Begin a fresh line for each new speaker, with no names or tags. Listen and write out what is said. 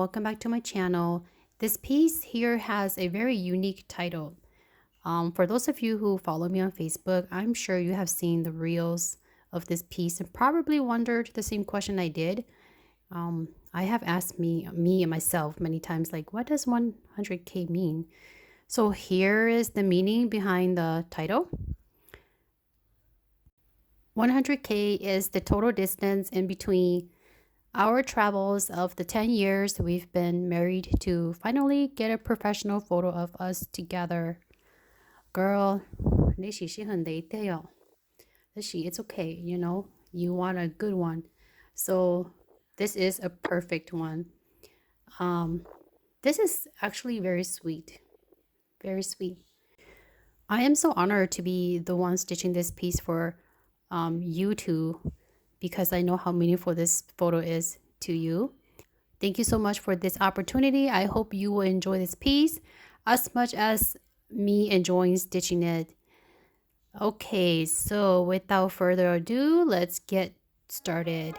welcome back to my channel. This piece here has a very unique title. For those of you who follow me on Facebook, I'm sure you have seen the reels of this piece and probably wondered the same question I did. I have asked me and myself many times, like, what does 100K mean? So here is the meaning behind the title. 100K is the total distance in between our travels of the 10 years we've been married to finally get a professional photo of us together. Girl, 你喜欢很累的哟. It's okay, you want a good one. So this is a perfect one. This is actually very sweet. Very sweet. I am so honored to be the one stitching this piece for you two, because I know how meaningful this photo is to you. Thank you so much for this opportunity. I hope you will enjoy this piece as much as me enjoying stitching it. Okay, so without further ado, let's get started.